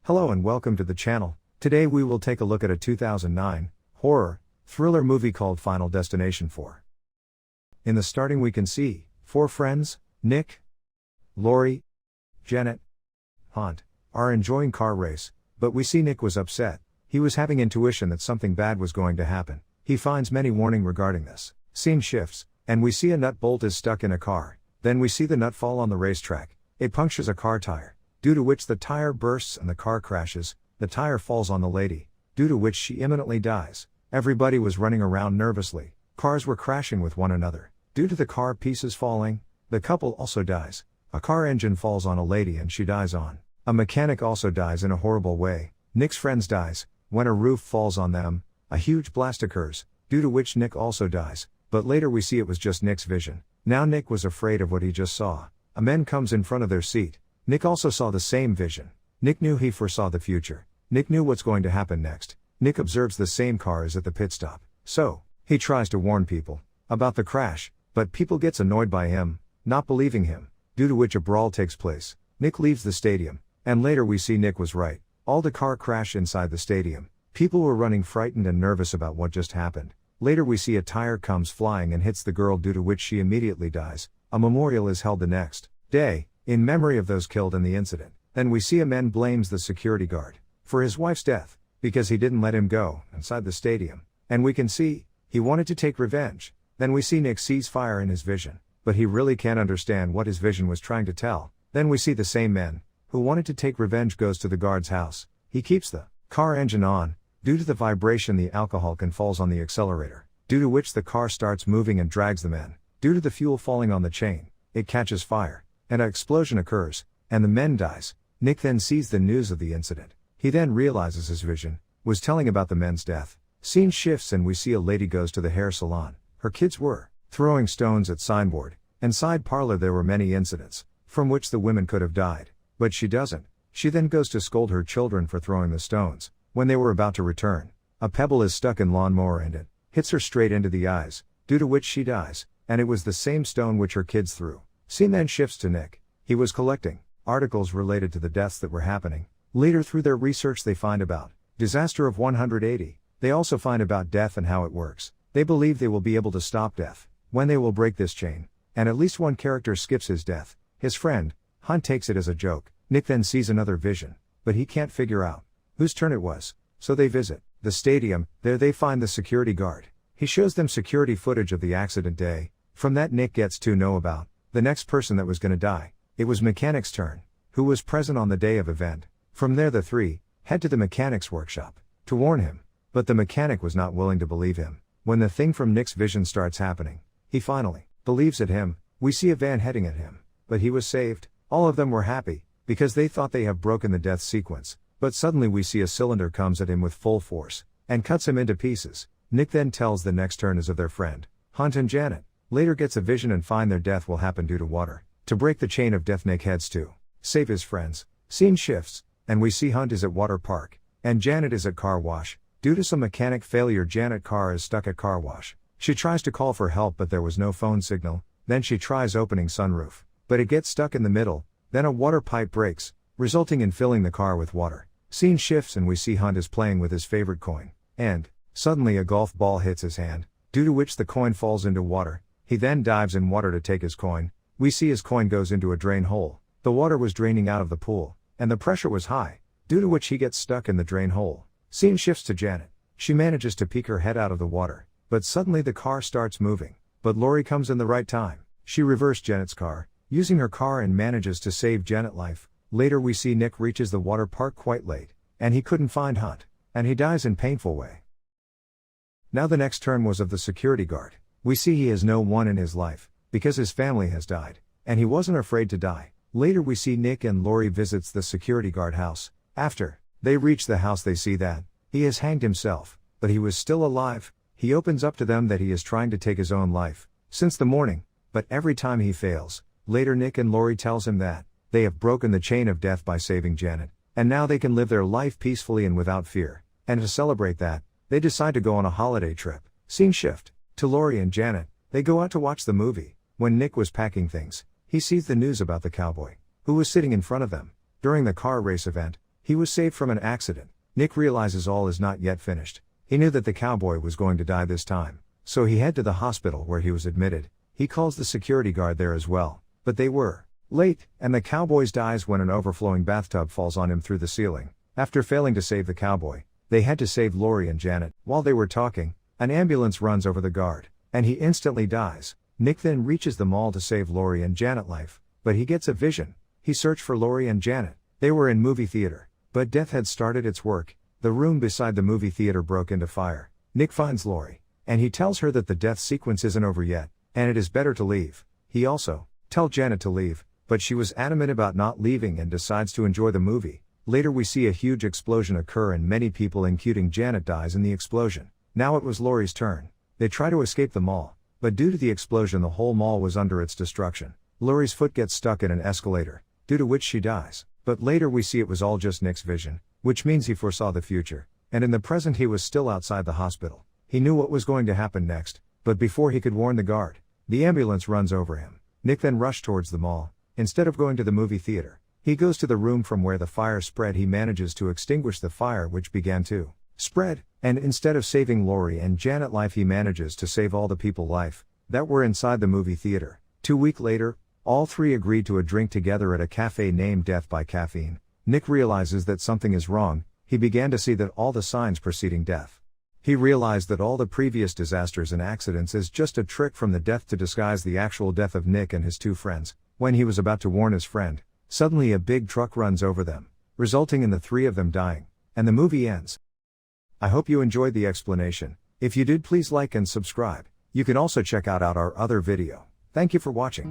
Hello and welcome to the channel. Today we will take a look at a 2009 horror thriller movie called Final Destination 4. In the starting we can see 4 friends, Nick, Lori, Janet, Hunt, are enjoying car race, but we see Nick was upset. He was having intuition that something bad was going to happen. He finds many warning regarding this. Scene shifts, and we see a nut bolt is stuck in a car. Then we see the nut fall on the racetrack. It punctures a car tire, due to which the tire bursts and the car crashes. The tire falls on the lady, due to which she imminently dies. Everybody was running around nervously. Cars were crashing with one another. Due to the car pieces falling, the couple also dies. A car engine falls on a lady and she dies on. A mechanic also dies in a horrible way. Nick's friends dies. When a roof falls on them, a huge blast occurs, due to which Nick also dies. But later we see it was just Nick's vision. Now Nick was afraid of what he just saw. A man comes in front of their seat. Nick also saw the same vision. Nick knew he foresaw the future. Nick knew what's going to happen next. Nick observes the same car as at the pit stop. So, he tries to warn people about the crash, but people gets annoyed by him, not believing him, due to which a brawl takes place. Nick leaves the stadium, and later we see Nick was right. All the car crash inside the stadium. People were running frightened and nervous about what just happened. Later we see a tire comes flying and hits the girl, due to which she immediately dies. A memorial is held the next day, in memory of those killed in the incident. Then we see a man blames the security guard for his wife's death, because he didn't let him go inside the stadium. And we can see, he wanted to take revenge. Then we see Nick sees fire in his vision, but he really can't understand what his vision was trying to tell. Then we see the same man, who wanted to take revenge, goes to the guard's house. He keeps the car engine on. Due to the vibration the alcohol can falls on the accelerator, due to which the car starts moving and drags the men. Due to the fuel falling on the chain, it catches fire, and an explosion occurs, and the men dies. Nick then sees the news of the incident. He then realizes his vision was telling about the men's death. Scene shifts and we see a lady goes to the hair salon. Her kids were throwing stones at signboard. Inside parlor there were many incidents, from which the women could have died, but she doesn't. She then goes to scold her children for throwing the stones. When they were about to return, a pebble is stuck in lawnmower and it hits her straight into the eyes, due to which she dies, and it was the same stone which her kids threw. Scene then shifts to Nick. He was collecting articles related to the deaths that were happening. Later through their research they find about disaster of 180. They also find about death and how it works. They believe they will be able to stop death when they will break this chain, and at least one character skips his death. His friend, Hunt, takes it as a joke. Nick then sees another vision, but he can't figure out whose turn it was, so they visit the stadium. There they find the security guard. He shows them security footage of the accident day. From that Nick gets to know about the next person that was gonna die. It was mechanic's turn, who was present on the day of event. From there the three head to the mechanic's workshop to warn him, but the mechanic was not willing to believe him. When the thing from Nick's vision starts happening, he finally believes at him. We see a van heading at him, but he was saved. All of them were happy, because they thought they have broken the death sequence, but suddenly we see a cylinder comes at him with full force, and cuts him into pieces. Nick then tells the next turn is of their friend, Hunt and Janet. Later gets a vision and find their death will happen due to water. To break the chain of death Nick heads to save his friends. Scene shifts, and we see Hunt is at water park, and Janet is at car wash. Due to some mechanic failure Janet car is stuck at car wash. She tries to call for help but there was no phone signal. Then she tries opening sunroof, but it gets stuck in the middle. Then a water pipe breaks, resulting in filling the car with water. Scene shifts and we see Hunt is playing with his favorite coin, and suddenly a golf ball hits his hand, due to which the coin falls into water. He then dives in water to take his coin. We see his coin goes into a drain hole. The water was draining out of the pool, and the pressure was high, due to which he gets stuck in the drain hole. Scene shifts to Janet. She manages to peek her head out of the water, but suddenly the car starts moving. But Lori comes in the right time. She reversed Janet's car, using her car, and manages to save Janet life. Later we see Nick reaches the water park quite late, and he couldn't find Hunt, and he dies in painful way. Now the next turn was of the security guard. We see he has no one in his life, because his family has died, and he wasn't afraid to die. Later we see Nick and Lori visits the security guard house. After they reach the house they see that he has hanged himself, but he was still alive. He opens up to them that he is trying to take his own life since the morning, but every time he fails. Later Nick and Lori tells him that they have broken the chain of death by saving Janet, and now they can live their life peacefully and without fear. And to celebrate that, they decide to go on a holiday trip. Scene shift to Lori and Janet. They go out to watch the movie. When Nick was packing things, he sees the news about the cowboy, who was sitting in front of them. During the car race event, He was saved from an accident. Nick realizes all is not yet finished. He knew that the cowboy was going to die this time, so he head to the hospital where he was admitted. He calls the security guard there as well, but they were late, and the cowboy dies when an overflowing bathtub falls on him through the ceiling. After failing to save the cowboy, they had to save Lori and Janet. While they were talking, an ambulance runs over the guard, and he instantly dies. Nick then reaches the mall to save Lori and Janet life, but he gets a vision. He searched for Lori and Janet. They were in movie theater, but death had started its work. The room beside the movie theater broke into fire. Nick finds Lori, and he tells her that the death sequence isn't over yet, and it is better to leave. He also tells Janet to leave, but she was adamant about not leaving and decides to enjoy the movie. Later we see a huge explosion occur and many people including Janet dies in the explosion. Now it was Lori's turn. They try to escape the mall, but due to the explosion the whole mall was under its destruction. Lori's foot gets stuck in an escalator, due to which she dies. But later we see it was all just Nick's vision, which means he foresaw the future, and in the present he was still outside the hospital. He knew what was going to happen next, but before he could warn the guard, the ambulance runs over him. Nick then rushed towards the mall. Instead of going to the movie theater, he goes to the room from where the fire spread. He manages to extinguish the fire which began to spread, and instead of saving Lori and Janet life he manages to save all the people life that were inside the movie theater. 2 weeks later, all three agreed to a drink together at a cafe named Death by Caffeine. Nick realizes that something is wrong. He began to see that all the signs preceding death. He realized that all the previous disasters and accidents is just a trick from the death to disguise the actual death of Nick and his two friends. When he was about to warn his friend, suddenly a big truck runs over them, resulting in the three of them dying, and the movie ends. I hope you enjoyed the explanation. If you did, please like and subscribe. You can also check out our other video. Thank you for watching.